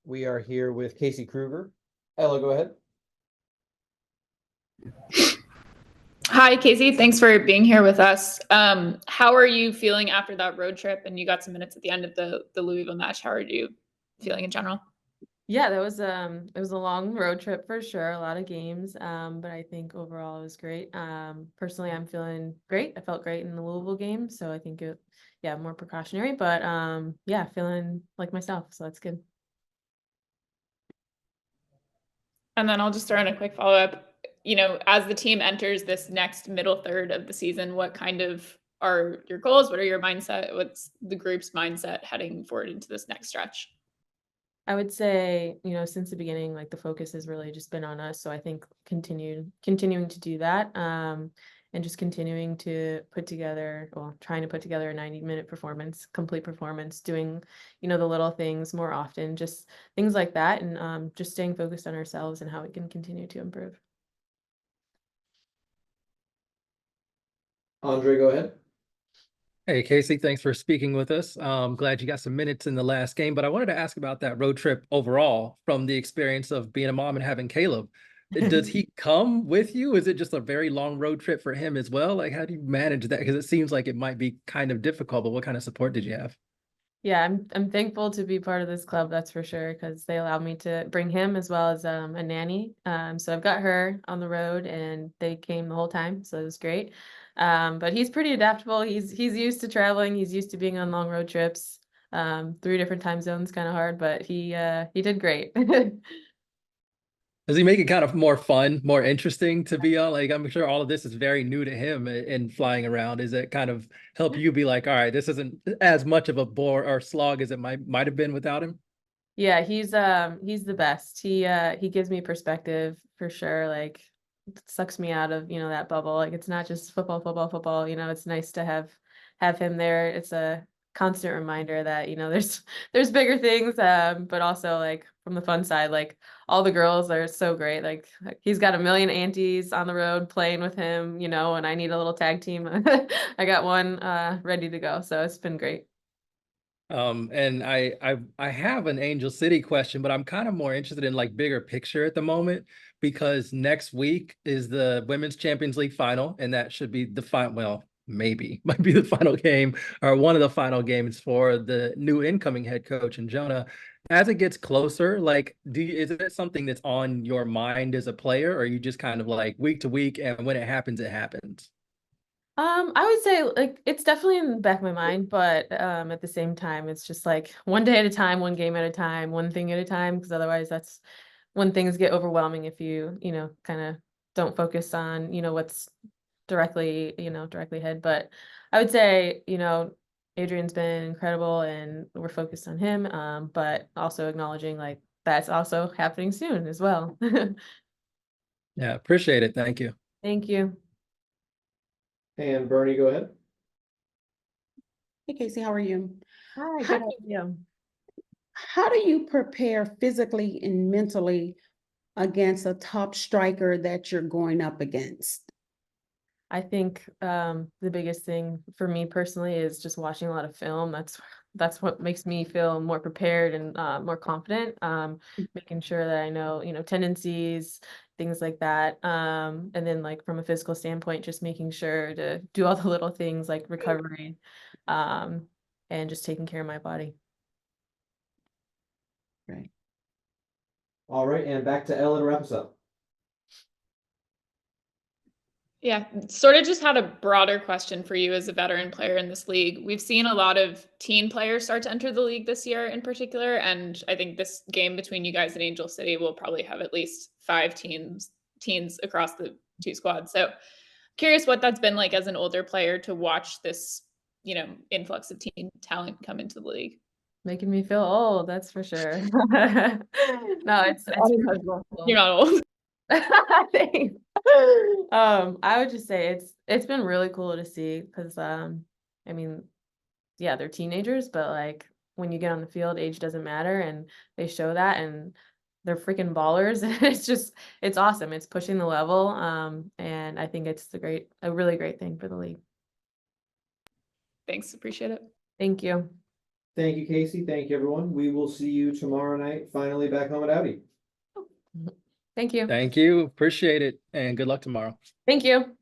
we are here with Casey Krueger. Ella, go ahead. Hi, Casey. Thanks for being here with us. How are you feeling after that road trip? And you got some minutes at the end of the Louisville match. How are you feeling in general? Yeah, that was it was a long road trip for sure, a lot of games. But I think overall it was great. Personally, I'm feeling great. I felt great in the Louisville game, so I think more precautionary, but yeah, feeling like myself, so that's good. And then I'll just throw in a quick follow-up. As the team enters this next middle third of the season, what kind of are your goals? What are your mindset? What's the group's mindset heading forward into this next stretch? I would say, since the beginning, like the focus has really just been on us. So I think continuing to do that, and just continuing to trying to put together a 90-minute performance, complete performance, doing, the little things more often, just things like that. And just staying focused on ourselves and how we can continue to improve. Andre, go ahead. Hey, Casey, thanks for speaking with us. Glad you got some minutes in the last game, but I wanted to ask about that road trip overall from the experience of being a mom and having Caleb. Does he come with you? Is it just a very long road trip for him as well? Like, how do you manage that? Because it seems like it might be kind of difficult, but what kind of support did you have? Yeah, I'm thankful to be part of this club, that's for sure, because they allowed me to bring him as well as a nanny. So I've got her on the road, and they came the whole time, so it was great. But he's pretty adaptable. He's used to traveling. He's used to being on long road trips. 3 different time zones, kind of hard, but he did great. Does he make it kind of more fun, more interesting to be on? Like, I'm sure all of this is very new to him in flying around. Is it kind of help you be like, all right, this isn't as much of a bore or slog as it might have been without him? Yeah, he's the best. He gives me perspective for sure. Like, sucks me out of, that bubble. Like, it's not just football, football, football. It's nice to have him there. It's a constant reminder that, there's bigger things. But also, like, from the fun side, like, all the girls are so great. Like he's got a million aunties on the road playing with him, and I need a little tag team. I got one ready to go. So it's been great. And I have an Angel City question, but I'm kind of more interested in like bigger picture at the moment because next week is the Women's Champions League final, and that should be the final. Well, maybe might be the final game or one of the final games for the new incoming head coach and Jonah. As it gets closer, like, is it something that's on your mind as a player, or are you just kind of like week to week, and when it happens, it happens? I would say like it's definitely in the back of my mind, but at the same time, it's just like one day at a time, one game at a time, one thing at a time, because otherwise that's when things get overwhelming if you, kind of don't focus on, what's directly ahead. But I would say, Adrian's been incredible and we're focused on him, but also acknowledging like that's also happening soon as well. Yeah, appreciate it. Thank you. Thank you. And Bernie, go ahead. Hey Casey, how are you? Hi, How good do to you. how do you prepare physically and mentally against a top striker that you're going up against? I think the biggest thing for me personally is just watching a lot of film. That's what makes me feel more prepared and more confident. Making sure that I know, tendencies, things like that. And then like from a physical standpoint, just making sure to do all the little things like recovery, um, and just taking care of my body. Right. All right, and back to Ella to wrap us up. Yeah, sort of just had a broader question for you as a veteran player in this league. We've seen a lot of teen players start to enter the league this year in particular, and I think this game between you guys and Angel City will probably have at least 5 teens across the two squads. So curious what that's been like as an older player to watch this, influx of teen talent come into the league. Making me feel old, that's for sure. No, it's really cool. You're not old. Thanks. I would just say it's been really cool to see because I mean, yeah, they're teenagers, but like when you get on the field, age doesn't matter, and they show that, and they're freaking ballers. It's awesome. It's pushing the level, and I think it's a really great thing for the league. Thanks, appreciate it. Thank you. Thank you, Casey. Thank you, everyone. We will see you tomorrow night, finally back home at Audi. Thank you. Thank you. Appreciate it. And good luck tomorrow. Thank you.